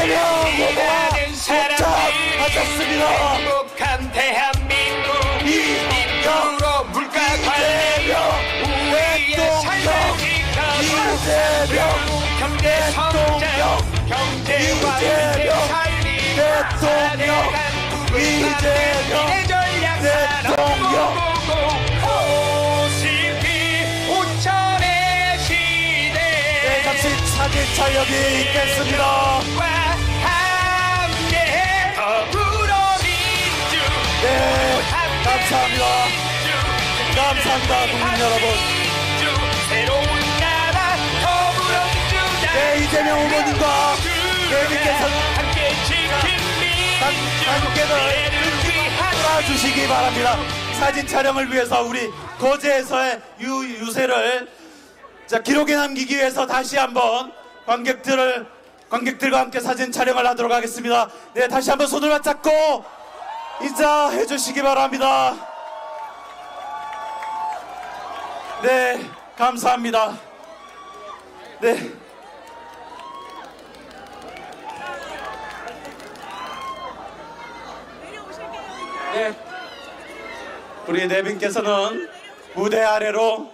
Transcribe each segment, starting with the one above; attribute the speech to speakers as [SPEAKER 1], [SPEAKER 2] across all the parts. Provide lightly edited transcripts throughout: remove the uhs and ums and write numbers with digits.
[SPEAKER 1] 이재명 후보가 도착하셨습니다.
[SPEAKER 2] 행복한 대한민국
[SPEAKER 1] 이재명
[SPEAKER 2] 물가 관리 우리의 삶을 지켜줘 경제 성장 경제와 인생 살리
[SPEAKER 1] 대통령 이재명 대통령
[SPEAKER 2] 5천의 시대
[SPEAKER 1] 네, 잠시 사진 촬영이 있겠습니다.
[SPEAKER 2] 함께 더불어민주
[SPEAKER 1] 네, 감사합니다. 감사합니다, 국민 여러분.
[SPEAKER 2] 새로운 나라 더불어민주당
[SPEAKER 1] 네, 이재명 후보님과 대민께서는
[SPEAKER 2] 함께 지킨
[SPEAKER 1] 함께들 주시기 바랍니다. 사진 촬영을 위해서 우리 거제에서의 유세를 기록에 남기기 위해서 다시 한번 관객들과 함께 사진 촬영을 하도록 하겠습니다. 네, 다시 한번 손을 맞잡고 인사해 주시기 바랍니다. 네, 감사합니다. 네. 네. 우리 내빈께서는 무대 아래로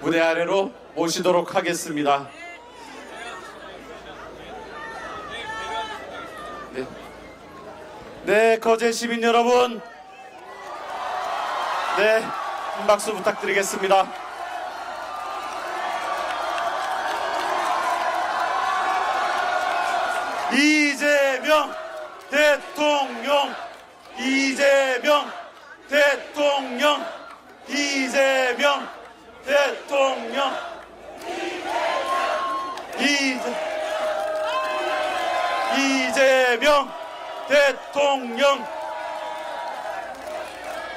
[SPEAKER 1] 무대 아래로 모시도록 하겠습니다. 네, 거제 시민 여러분, 네, 큰 박수 부탁드리겠습니다. 이재명 대통령, 이재명 대통령, 이재명 대통령, 이재명 대통령.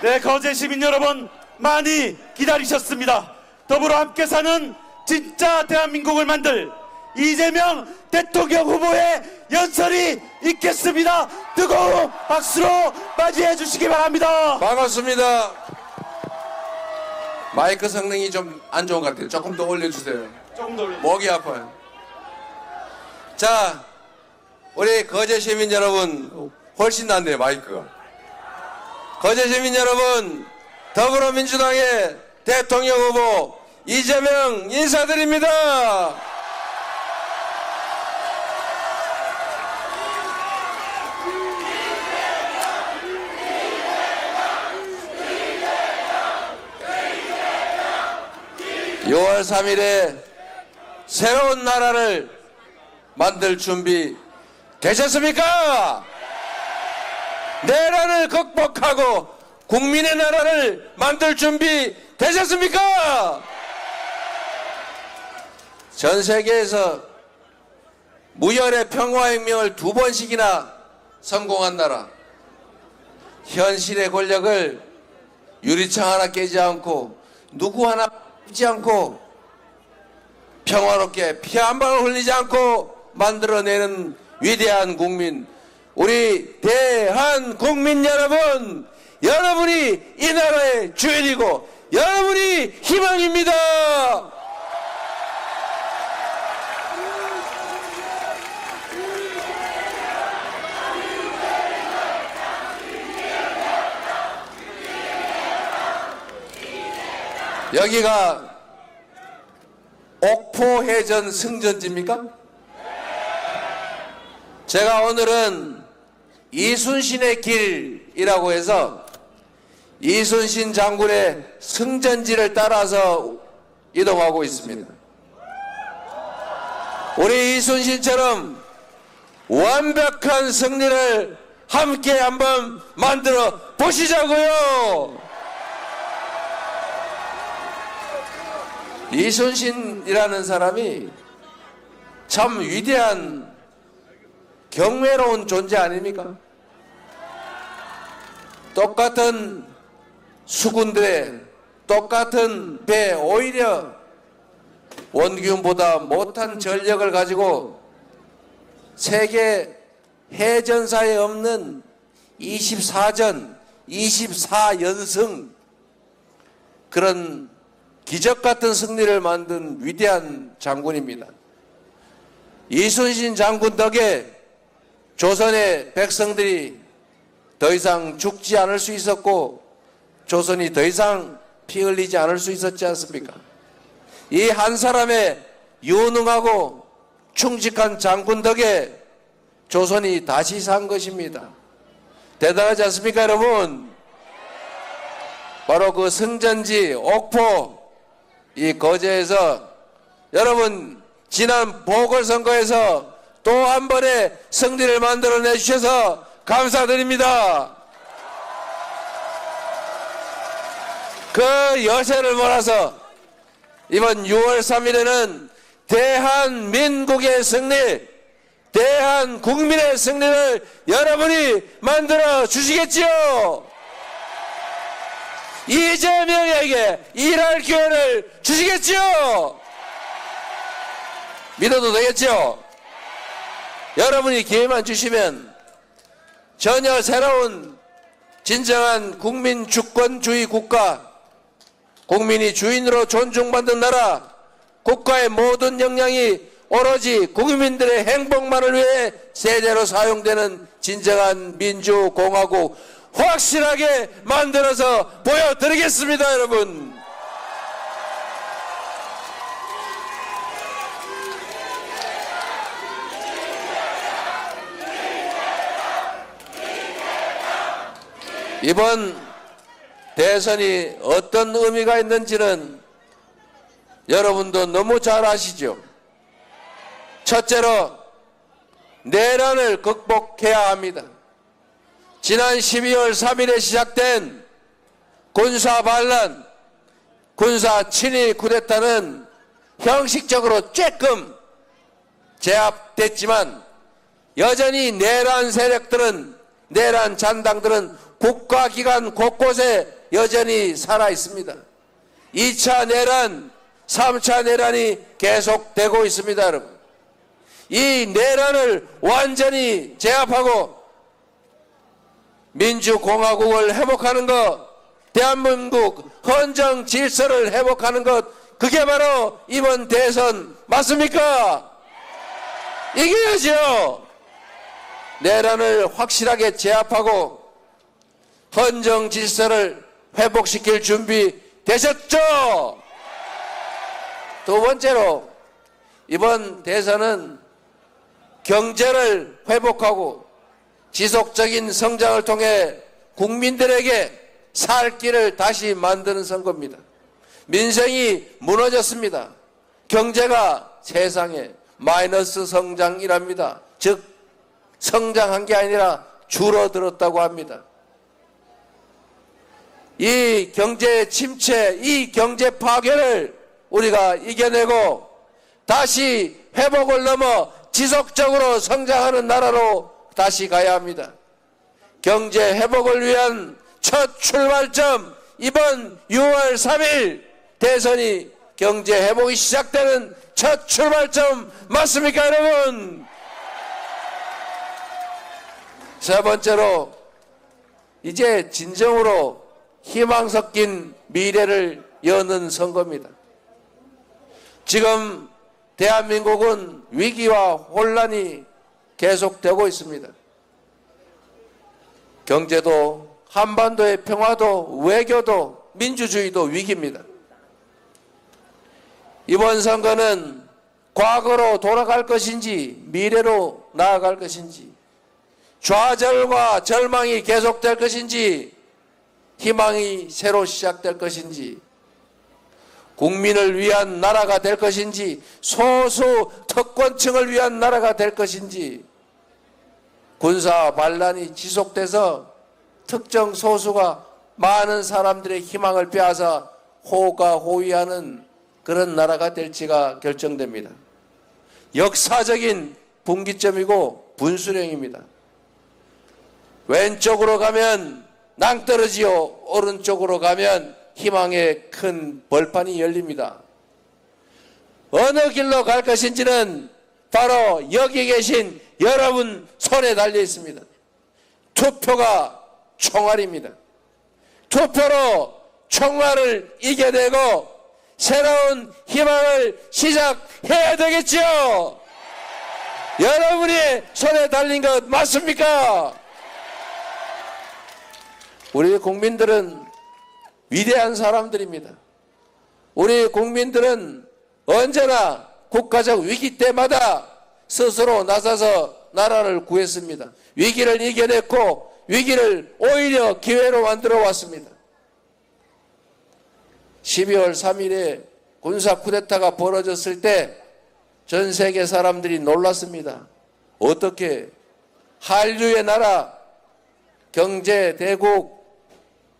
[SPEAKER 1] 네, 거제 시민 여러분 많이 기다리셨습니다. 더불어 함께 사는 진짜 대한민국을 만들 이재명 대통령 후보의 연설이 있겠습니다. 뜨거운 박수로 맞이해 주시기 바랍니다.
[SPEAKER 3] 반갑습니다. 마이크 성능이 좀 안 좋은 것 같아요. 조금 더 올려주세요.
[SPEAKER 1] 조금 더 올려주세요.
[SPEAKER 3] 목이 아파요. 자, 우리 거제 시민 여러분, 훨씬 낫네요, 마이크가. 거제 시민 여러분, 더불어민주당의 대통령 후보 이재명 인사드립니다. (6월 3일에) 새로운 나라를 만들 준비 되셨습니까? 내란을 극복하고 국민의 나라를 만들 준비 되셨습니까? 전 세계에서 무혈의 평화혁명을 2번씩이나 성공한 나라, 현실의 권력을 유리창 하나 깨지 않고 누구 하나 지 않고 평화롭게 피 한 방울 흘리지 않고 만들어내는 위대한 국민, 우리 대한국민 여러분, 여러분이 이 나라의 주인이고 여러분이 희망입니다. 여기가 옥포해전 승전지입니까? 제가 오늘은 이순신의 길이라고 해서 이순신 장군의 승전지를 따라서 이동하고 있습니다. 우리 이순신처럼 완벽한 승리를 함께 한번 만들어 보시자고요. 이순신이라는 사람이 참 위대한 경외로운 존재 아닙니까? 똑같은 수군들의 똑같은 배, 오히려 원균보다 못한 전력을 가지고 세계 해전사에 없는 24전, 24연승 그런 기적 같은 승리를 만든 위대한 장군입니다. 이순신 장군 덕에 조선의 백성들이 더 이상 죽지 않을 수 있었고 조선이 더 이상 피 흘리지 않을 수 있었지 않습니까? 이 한 사람의 유능하고 충직한 장군 덕에 조선이 다시 산 것입니다. 대단하지 않습니까, 여러분? 바로 그 승전지 옥포 이 거제에서 여러분 지난 보궐선거에서 또 한 번의 승리를 만들어내 주셔서 감사드립니다. 그 여세를 몰아서 이번 6월 3일에는 대한민국의 승리, 대한국민의 승리를 여러분이 만들어 주시겠지요? 이재명에게 일할 기회를 주시겠지요? 믿어도 되겠죠? 여러분이 기회만 주시면 전혀 새로운 진정한 국민 주권주의 국가, 국민이 주인으로 존중받는 나라, 국가의 모든 역량이 오로지 국민들의 행복만을 위해 세대로 사용되는 진정한 민주공화국 확실하게 만들어서 보여드리겠습니다, 여러분. 이번 대선이 어떤 의미가 있는지는 여러분도 너무 잘 아시죠? 첫째로 내란을 극복해야 합니다. 지난 12월 3일에 시작된 군사 반란, 군사 친위 쿠데타는 형식적으로 조금 제압됐지만 여전히 내란 세력들은, 내란 잔당들은 국가기관 곳곳에 여전히 살아 있습니다. 2차 내란, 3차 내란이 계속되고 있습니다, 여러분. 이 내란을 완전히 제압하고 민주공화국을 회복하는 것, 대한민국 헌정 질서를 회복하는 것, 그게 바로 이번 대선 맞습니까? 이겨야죠. 내란을 확실하게 제압하고 헌정 질서를 회복시킬 준비 되셨죠? 두 번째로 이번 대선은 경제를 회복하고 지속적인 성장을 통해 국민들에게 살 길을 다시 만드는 선거입니다. 민생이 무너졌습니다. 경제가 세상에 마이너스 성장이랍니다. 즉 성장한 게 아니라 줄어들었다고 합니다. 이 경제 침체, 이 경제 파괴를 우리가 이겨내고 다시 회복을 넘어 지속적으로 성장하는 나라로 다시 가야 합니다. 경제 회복을 위한 첫 출발점, 이번 6월 3일 대선이 경제 회복이 시작되는 첫 출발점 맞습니까, 여러분? 세 번째로 이제 진정으로 희망 섞인 미래를 여는 선거입니다. 지금 대한민국은 위기와 혼란이 계속되고 있습니다. 경제도, 한반도의 평화도, 외교도, 민주주의도 위기입니다. 이번 선거는 과거로 돌아갈 것인지 미래로 나아갈 것인지, 좌절과 절망이 계속될 것인지 희망이 새로 시작될 것인지, 국민을 위한 나라가 될 것인지, 소수 특권층을 위한 나라가 될 것인지, 군사 반란이 지속돼서 특정 소수가 많은 사람들의 희망을 빼앗아 호가호위하는 그런 나라가 될지가 결정됩니다. 역사적인 분기점이고 분수령입니다. 왼쪽으로 가면 낭떠러지요, 오른쪽으로 가면 희망의 큰 벌판이 열립니다. 어느 길로 갈 것인지는 바로 여기 계신 여러분 손에 달려 있습니다. 투표가 총알입니다. 투표로 총알을 이겨내고 새로운 희망을 시작해야 되겠죠. 여러분이 손에 달린 것 맞습니까? 우리 국민들은 위대한 사람들입니다. 우리 국민들은 언제나 국가적 위기 때마다 스스로 나서서 나라를 구했습니다. 위기를 이겨냈고 위기를 오히려 기회로 만들어 왔습니다. 12월 3일에 군사 쿠데타가 벌어졌을 때 전 세계 사람들이 놀랐습니다. 어떻게 한류의 나라, 경제 대국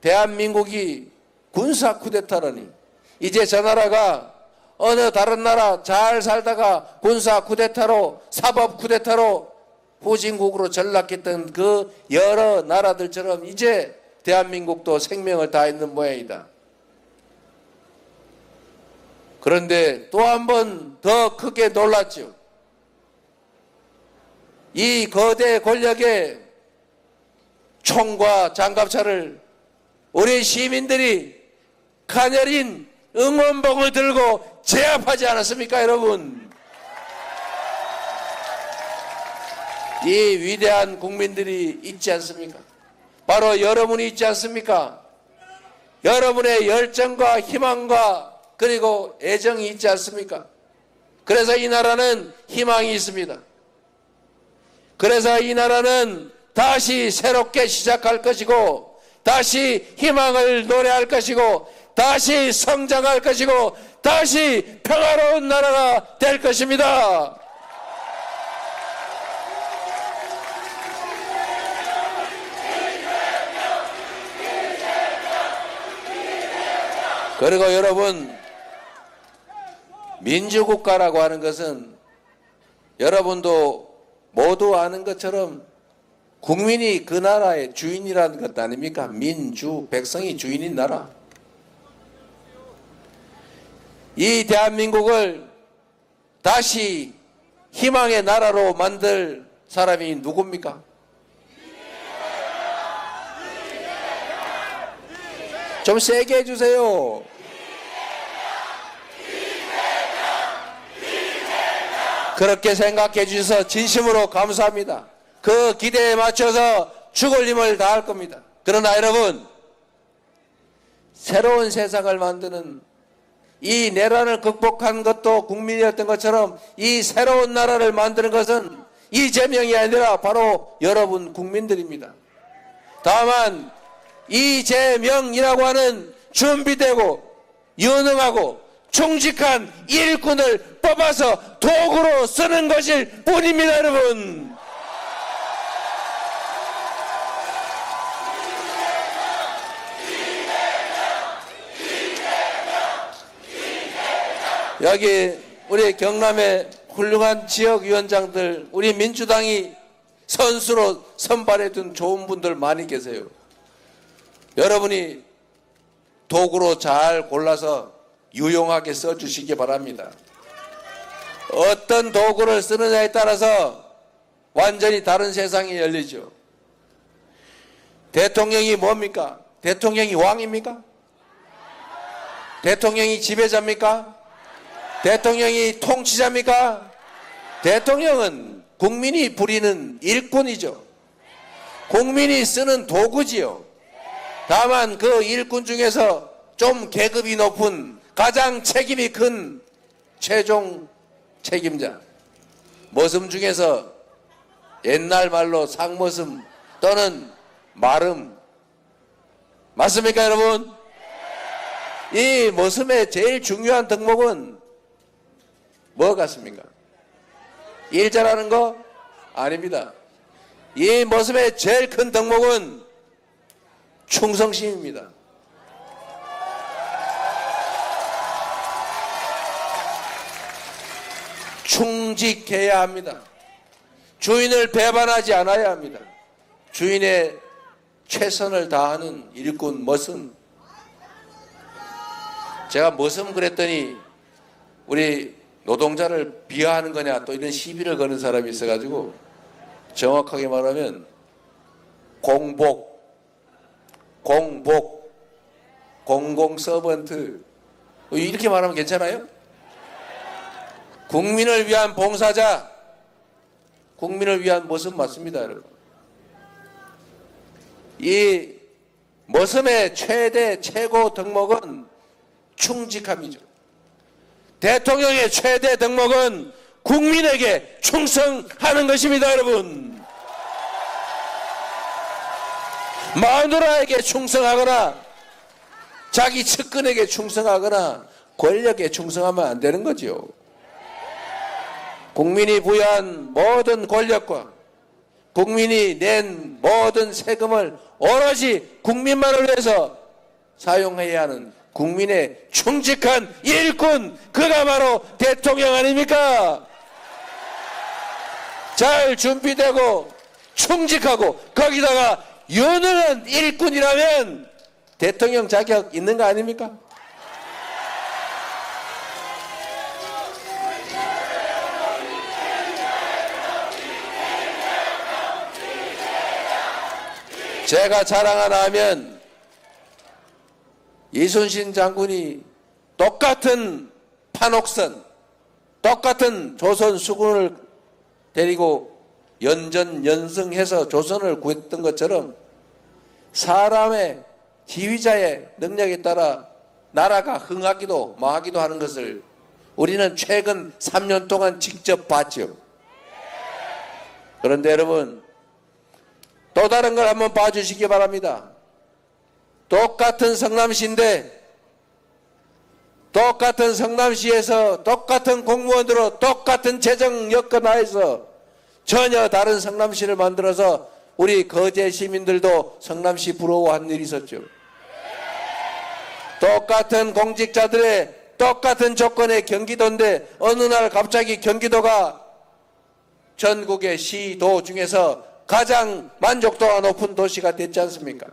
[SPEAKER 3] 대한민국이 군사 쿠데타라니. 이제 저 나라가 어느 다른 나라 잘 살다가 군사 쿠데타로 사법 쿠데타로 후진국으로 전락했던 그 여러 나라들처럼 이제 대한민국도 생명을 다했는 모양이다. 그런데 또 한 번 더 크게 놀랐죠. 이 거대 권력의 총과 장갑차를 우리 시민들이 가녀린 응원봉을 들고 제압하지 않았습니까, 여러분? 이 위대한 국민들이 있지 않습니까? 바로 여러분이 있지 않습니까? 여러분의 열정과 희망과 그리고 애정이 있지 않습니까? 그래서 이 나라는 희망이 있습니다. 그래서 이 나라는 다시 새롭게 시작할 것이고 다시 희망을 노래할 것이고 다시 성장할 것이고 다시 평화로운 나라가 될 것입니다. 그리고 여러분, 민주국가라고 하는 것은 여러분도 모두 아는 것처럼 국민이 그 나라의 주인이라는 것 아닙니까? 민주, 백성이 주인인 나라. 이 대한민국을 다시 희망의 나라로 만들 사람이 누굽니까? 좀 세게 해주세요. 그렇게 생각해 주셔서 진심으로 감사합니다. 그 기대에 맞춰서 죽을 힘을 다할 겁니다. 그러나 여러분, 새로운 세상을 만드는 이 내란을 극복한 것도 국민이었던 것처럼 이 새로운 나라를 만드는 것은 이재명이 아니라 바로 여러분 국민들입니다. 다만 이재명이라고 하는 준비되고 유능하고 충직한 일꾼을 뽑아서 도구로 쓰는 것일 뿐입니다, 여러분. 여기 우리 경남의 훌륭한 지역위원장들, 우리 민주당이 선수로 선발해둔 좋은 분들 많이 계세요. 여러분이 도구로 잘 골라서 유용하게 써주시기 바랍니다. 어떤 도구를 쓰느냐에 따라서 완전히 다른 세상이 열리죠. 대통령이 뭡니까? 대통령이 왕입니까? 대통령이 지배자입니까? 대통령이 통치자입니까? 대통령은 국민이 부리는 일꾼이죠. 국민이 쓰는 도구지요. 다만 그 일꾼 중에서 좀 계급이 높은 가장 책임이 큰 최종 책임자, 머슴 중에서 옛날 말로 상머슴 또는 마름, 맞습니까 여러분? 이 머슴의 제일 중요한 덕목은 뭐 같습니까? 일 잘하는 거? 아닙니다. 이 머슴의 제일 큰 덕목은 충성심입니다. 충직해야 합니다. 주인을 배반하지 않아야 합니다. 주인의 최선을 다하는 일꾼 머슴. 제가 머슴 그랬더니 우리 노동자를 비하하는 거냐 또 이런 시비를 거는 사람이 있어가지고 정확하게 말하면 공복, 공공서번트, 이렇게 말하면 괜찮아요? 국민을 위한 봉사자, 국민을 위한 모습 맞습니다, 여러분. 이 모섬의 최고 덕목은 충직함이죠. 대통령의 최대 덕목은 국민에게 충성하는 것입니다, 여러분. 마누라에게 충성하거나 자기 측근에게 충성하거나 권력에 충성하면 안 되는 거죠. 국민이 부여한 모든 권력과 국민이 낸 모든 세금을 오로지 국민만을 위해서 사용해야 하는 국민의 충직한 일꾼, 그가 바로 대통령 아닙니까? 잘 준비되고 충직하고 거기다가 유능한 일꾼이라면 대통령 자격 있는 거 아닙니까? 제가 자랑 하나 하면 이순신 장군이 똑같은 판옥선, 똑같은 조선 수군을 데리고 연전연승해서 조선을 구했던 것처럼 사람의 지휘자의 능력에 따라 나라가 흥하기도 망하기도 하는 것을 우리는 최근 3년 동안 직접 봤죠. 그런데 여러분, 또 다른 걸 한번 봐주시기 바랍니다. 똑같은 성남시인데 똑같은 성남시에서 똑같은 공무원으로 똑같은 재정 여건 하에서 전혀 다른 성남시를 만들어서 우리 거제 시민들도 성남시 부러워한 일이 있었죠. 똑같은 공직자들의 똑같은 조건의 경기도인데 어느 날 갑자기 경기도가 전국의 시도 중에서 가장 만족도가 높은 도시가 됐지 않습니까?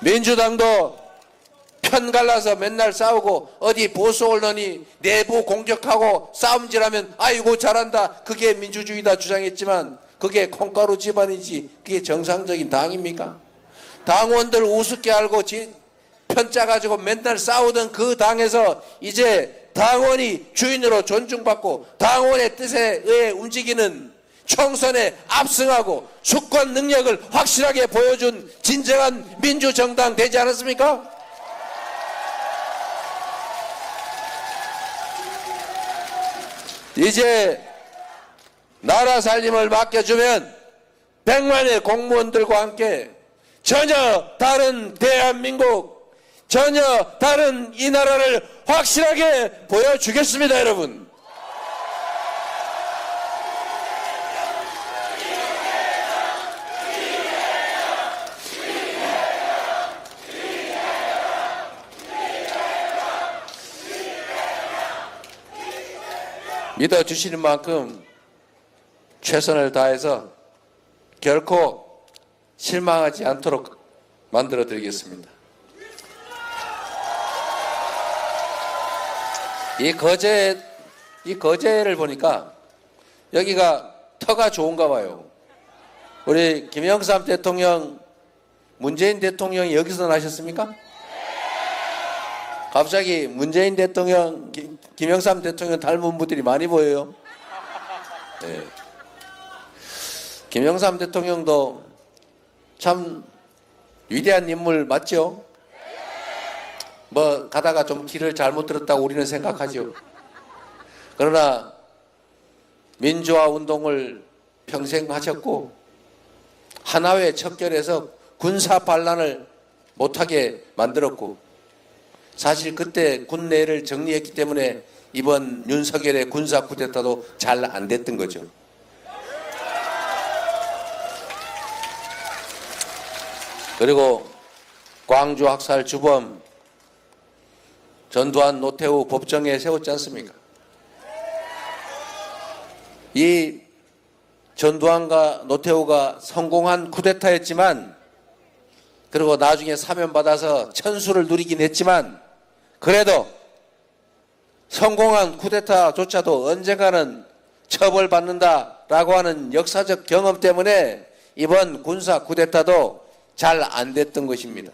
[SPEAKER 3] 민주당도 편 갈라서 맨날 싸우고 어디 보수 언론이 내부 공격하고 싸움질하면 아이고 잘한다, 그게 민주주의다 주장했지만 그게 콩가루 집안이지 그게 정상적인 당입니까? 당원들 우습게 알고 편짜 가지고 맨날 싸우던 그 당에서 이제 당원이 주인으로 존중받고 당원의 뜻에 의해 움직이는 총선에 압승하고 수권 능력을 확실하게 보여준 진정한 민주정당 되지 않았습니까? 이제 나라 살림을 맡겨주면 100만의 공무원들과 함께 전혀 다른 대한민국, 전혀 다른 이 나라를 확실하게 보여주겠습니다, 여러분. 믿어주시는 만큼 최선을 다해서 결코 실망하지 않도록 만들어 드리겠습니다. 이 거제를 보니까 여기가 터가 좋은가 봐요. 우리 김영삼 대통령, 문재인 대통령이 여기서 나셨습니까? 갑자기 문재인 대통령, 김영삼 대통령 닮은 분들이 많이 보여요. 네. 김영삼 대통령도 참 위대한 인물 맞죠? 뭐 가다가 좀 길을 잘못 들었다고 우리는 생각하죠. 그러나 민주화 운동을 평생 하셨고 하나회 척결해서 군사 반란을 못하게 만들었고, 사실 그때 군내를 정리했기 때문에 이번 윤석열의 군사 쿠데타도 잘 안 됐던 거죠. 그리고 광주 학살 주범 전두환, 노태우 법정에 세웠지 않습니까? 이 전두환과 노태우가 성공한 쿠데타였지만, 그리고 나중에 사면받아서 천수를 누리긴 했지만, 그래도 성공한 쿠데타조차도 언젠가는 처벌받는다라고 하는 역사적 경험 때문에 이번 군사 쿠데타도 잘 안 됐던 것입니다.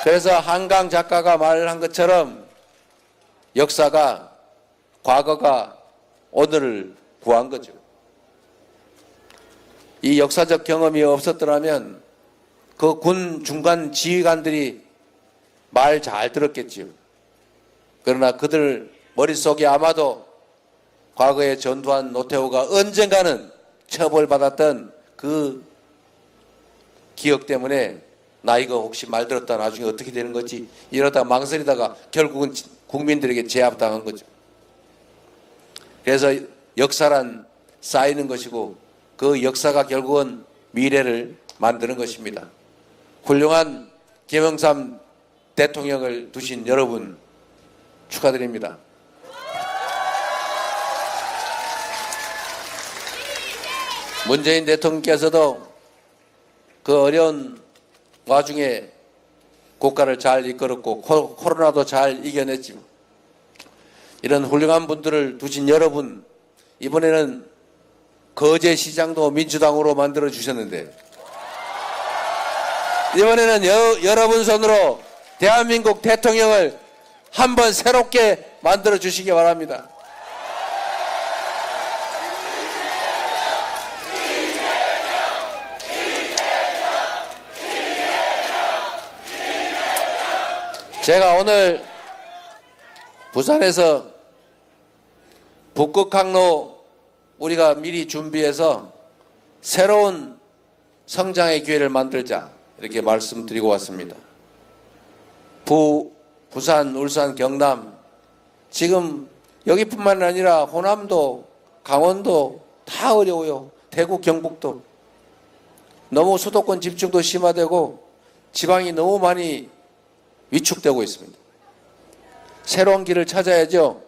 [SPEAKER 3] 그래서 한강 작가가 말한 것처럼 역사가 과거가 오늘을 구한 거죠. 이 역사적 경험이 없었더라면 그 군 중간 지휘관들이 말 잘 들었겠지요. 그러나 그들 머릿속에 아마도 과거에 전투한 노태우가 언젠가는 처벌받았던 그 기억 때문에 나 이거 혹시 말 들었다 나중에 어떻게 되는 거지 이러다가 망설이다가 결국은 국민들에게 제압당한 거죠. 그래서 역사란 쌓이는 것이고 그 역사가 결국은 미래를 만드는 것입니다. 훌륭한 김영삼 대통령을 두신 여러분 축하드립니다. 문재인 대통령께서도 그 어려운 와중에 국가를 잘 이끌었고 코로나도 잘 이겨냈지만 이런 훌륭한 분들을 두신 여러분 이번에는 거제시장도 민주당으로 만들어 주셨는데 이번에는 여러분 손으로 대한민국 대통령을 한번 새롭게 만들어 주시기 바랍니다. 제가 오늘 부산에서 북극항로 우리가 미리 준비해서 새로운 성장의 기회를 만들자 이렇게 말씀드리고 왔습니다. 부산, 울산, 경남 지금 여기뿐만 아니라 호남도 강원도 다 어려워요. 대구, 경북도 너무 수도권 집중도 심화되고 지방이 너무 많이 위축되고 있습니다. 새로운 길을 찾아야죠.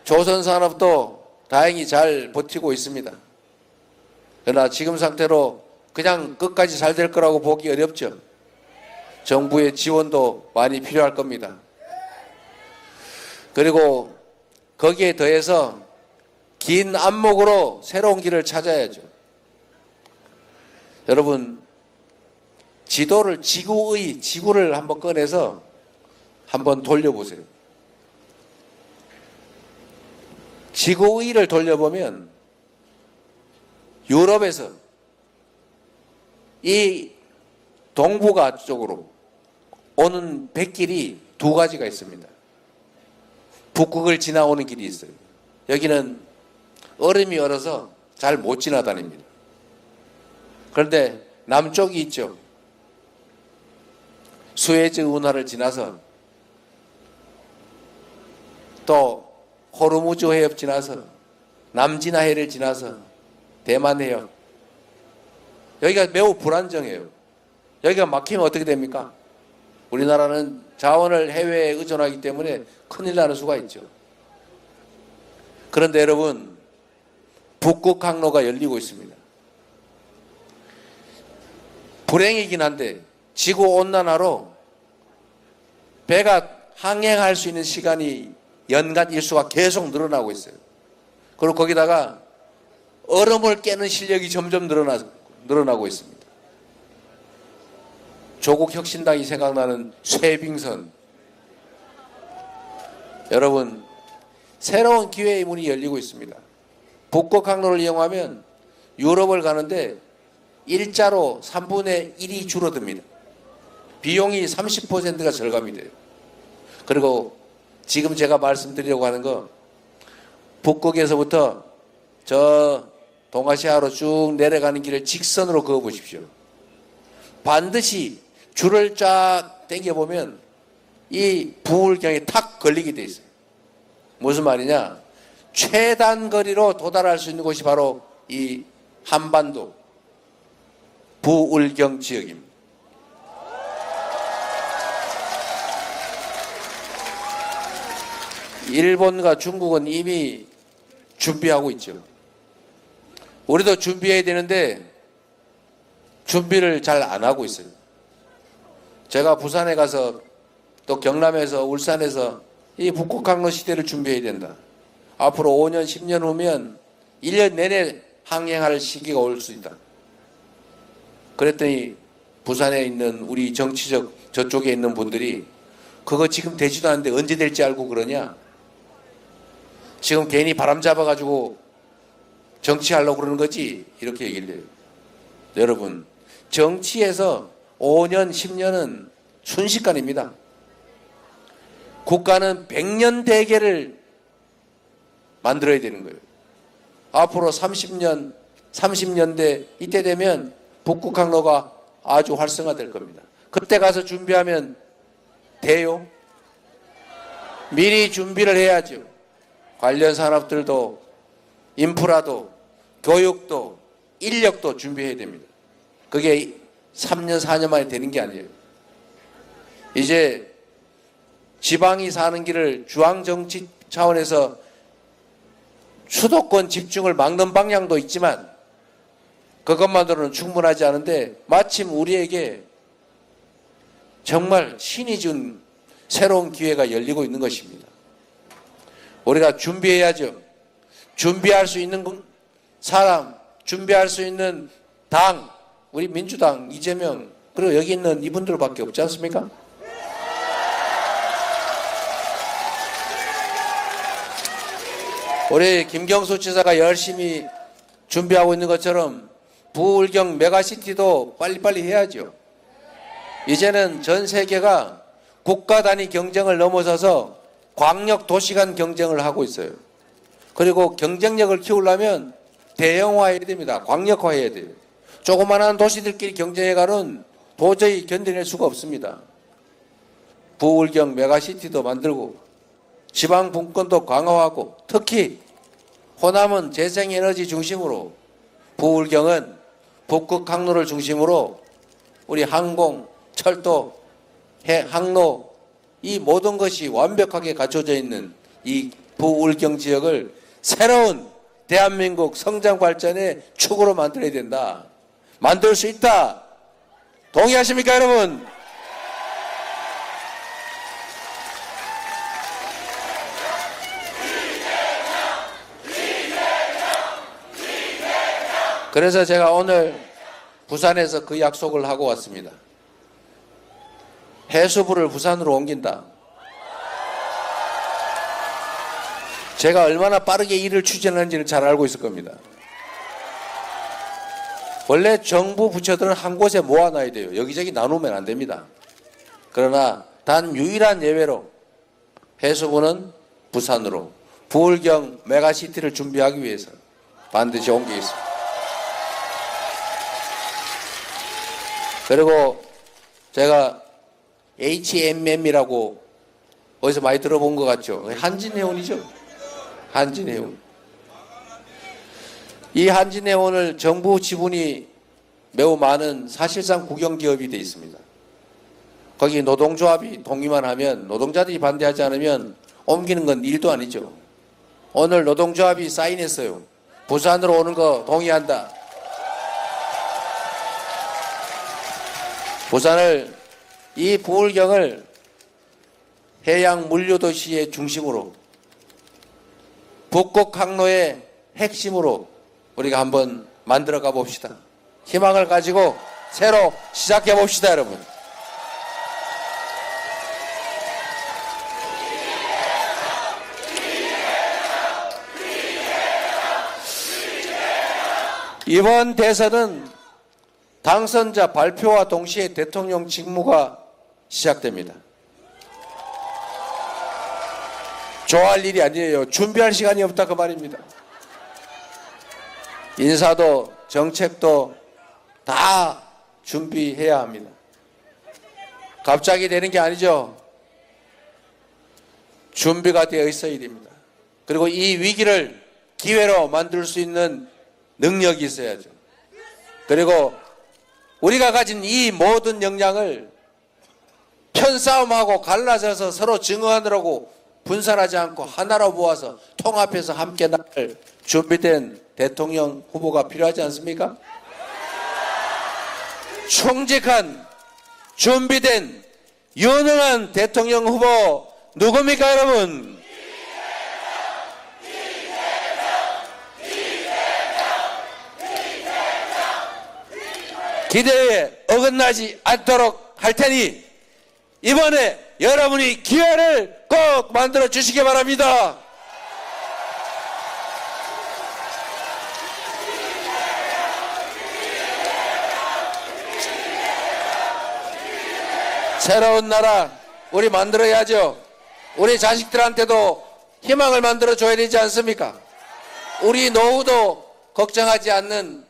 [SPEAKER 3] 조선산업도 다행히 잘 버티고 있습니다. 그러나 지금 상태로 그냥 끝까지 잘 될 거라고 보기 어렵죠. 정부의 지원도 많이 필요할 겁니다. 그리고 거기에 더해서 긴 안목으로 새로운 길을 찾아야죠. 여러분 지도를 지구를 한번 꺼내서 한번 돌려보세요. 지구의를 돌려보면 유럽에서 이 동북아 쪽으로 오는 백길이 두 가지가 있습니다. 북극을 지나오는 길이 있어요. 여기는 얼음이 얼어서 잘 못 지나다닙니다. 그런데 남쪽이 있죠. 수에즈 운하를 지나서 또 호르무즈 해협 지나서 남진해를 지나서 대만 해협 여기가 매우 불안정해요. 여기가 막히면 어떻게 됩니까? 우리나라는 자원을 해외에 의존하기 때문에 큰일 나는 수가 있죠. 그런데 여러분 북극항로가 열리고 있습니다. 불행이긴 한데 지구온난화로 배가 항행할 수 있는 시간이 연간 일수가 계속 늘어나고 있어요. 그리고 거기다가 얼음을 깨는 실력이 점점 늘어나고 있습니다. 조국 혁신당이 생각나는 쇠빙선. 여러분 새로운 기회의 문이 열리고 있습니다. 북극항로를 이용하면 유럽을 가는데 일자로 3분의 1이 줄어듭니다. 비용이 30%가 절감이 돼요. 그리고 지금 제가 말씀드리려고 하는 거 북극에서부터 저 동아시아로 쭉 내려가는 길을 직선으로 그어 보십시오. 반드시 줄을 쫙 당겨보면 이 부울경에 탁 걸리게 돼 있어요. 무슨 말이냐? 최단 거리로 도달할 수 있는 곳이 바로 이 한반도 부울경 지역입니다. 일본과 중국은 이미 준비하고 있죠. 우리도 준비해야 되는데 준비를 잘 안 하고 있어요. 제가 부산에 가서 또 경남에서 울산에서 이 북극항로 시대를 준비해야 된다. 앞으로 5년 10년 후면 1년 내내 항행할 시기가 올 수 있다. 그랬더니 부산에 있는 우리 정치적 저쪽에 있는 분들이 그거 지금 되지도 않는데 언제 될지 알고 그러냐? 지금 괜히 바람 잡아가지고 정치하려고 그러는 거지? 이렇게 얘기를 해요. 여러분, 정치에서 5년, 10년은 순식간입니다. 국가는 100년 대계를 만들어야 되는 거예요. 앞으로 30년, 30년대 이때 되면 북극항로가 아주 활성화될 겁니다. 그때 가서 준비하면 돼요? 미리 준비를 해야죠. 관련 산업들도 인프라도 교육도 인력도 준비해야 됩니다. 그게 3년, 4년 만에 되는 게 아니에요. 이제 지방이 사는 길을 중앙정치 차원에서 수도권 집중을 막는 방향도 있지만 그것만으로는 충분하지 않은데 마침 우리에게 정말 신이 준 새로운 기회가 열리고 있는 것입니다. 우리가 준비해야죠. 준비할 수 있는 사람, 준비할 수 있는 당, 우리 민주당, 이재명, 그리고 여기 있는 이분들밖에 없지 않습니까? 우리 김경수 지사가 열심히 준비하고 있는 것처럼 부울경 메가시티도 빨리빨리 해야죠. 이제는 전 세계가 국가 단위 경쟁을 넘어서서 광역 도시 간 경쟁을 하고 있어요. 그리고 경쟁력을 키우려면 대형화해야 됩니다. 광역화해야 돼요. 조그마한 도시들끼리 경쟁해가는 도저히 견뎌낼 수가 없습니다. 부울경 메가시티도 만들고 지방 분권도 강화하고 특히 호남은 재생에너지 중심으로 부울경은 북극 항로를 중심으로 우리 항공, 철도, 항로 이 모든 것이 완벽하게 갖춰져 있는 이 부울경 지역을 새로운 대한민국 성장 발전의 축으로 만들어야 된다. 만들 수 있다. 동의하십니까, 여러분? 그래서 제가 오늘 부산에서 그 약속을 하고 왔습니다. 해수부를 부산으로 옮긴다. 제가 얼마나 빠르게 일을 추진하는지를 잘 알고 있을 겁니다. 원래 정부 부처들은 한 곳에 모아놔야 돼요. 여기저기 나누면 안 됩니다. 그러나 단 유일한 예외로 해수부는 부산으로 부울경 메가시티를 준비하기 위해서 반드시 옮기겠습니다. 그리고 제가 HMM이라고 어디서 많이 들어본 것 같죠? 한진해운이죠. 한진해운. 이 한진해운을 정부 지분이 매우 많은 사실상 국영기업이 되어 있습니다. 거기 노동조합이 동의만 하면 노동자들이 반대하지 않으면 옮기는 건 일도 아니죠. 오늘 노동조합이 사인했어요. 부산으로 오는 거 동의한다. 부산을 이 부울경을 해양 물류도시의 중심으로 북극 항로의 핵심으로 우리가 한번 만들어 가 봅시다. 희망을 가지고 새로 시작해 봅시다, 여러분. 이번 대선은 당선자 발표와 동시에 대통령 직무가 시작됩니다. 좋아할 일이 아니에요. 준비할 시간이 없다 그 말입니다. 인사도 정책도 다 준비해야 합니다. 갑자기 되는 게 아니죠. 준비가 되어 있어야 됩니다. 그리고 이 위기를 기회로 만들 수 있는 능력이 있어야죠. 그리고 우리가 가진 이 모든 역량을 편싸움하고 갈라져서 서로 증오하느라고 분산하지 않고 하나로 모아서 통합해서 함께 나갈 준비된 대통령 후보가 필요하지 않습니까? 충직한 준비된 유능한 대통령 후보 누굽니까, 여러분? 기대에 어긋나지 않도록 할 테니 이번에 여러분이 기회를 꼭 만들어 주시기 바랍니다. 새로운 나라 우리 만들어야죠. 우리 자식들한테도 희망을 만들어 줘야 되지 않습니까? 우리 노후도 걱정하지 않는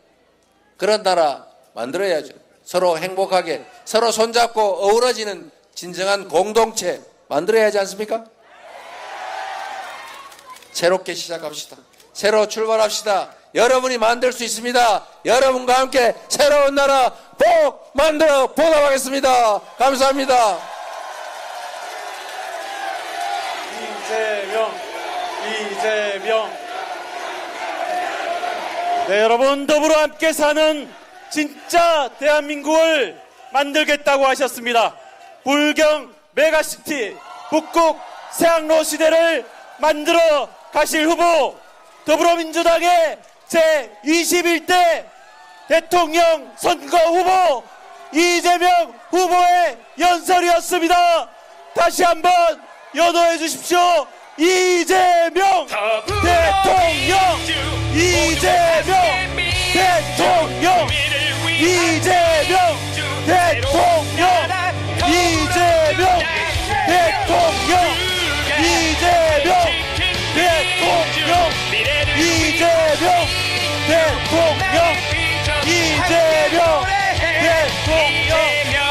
[SPEAKER 3] 그런 나라 만들어야죠. 서로 행복하게 서로 손잡고 어우러지는 진정한 공동체 만들어야 하지 않습니까? 새롭게 시작합시다. 새로 출발합시다. 여러분이 만들 수 있습니다. 여러분과 함께 새로운 나라 꼭 만들어 보답하겠습니다. 감사합니다.
[SPEAKER 1] 이재명. 네, 여러분, 더불어 함께 사는 진짜 대한민국을 만들겠다고 하셨습니다. 불경 메가시티 북극 새학로 시대를 만들어 가실 후보, 더불어민주당의 제21대 대통령 선거 후보 이재명 후보의 연설이었습니다. 다시 한번 연호해 주십시오. 이재명 대통령, 이재명 대통령, 이재명 대통령, 이재명 대통령, 이재명 대통령, 이재명 대통령, 이재명 대통령.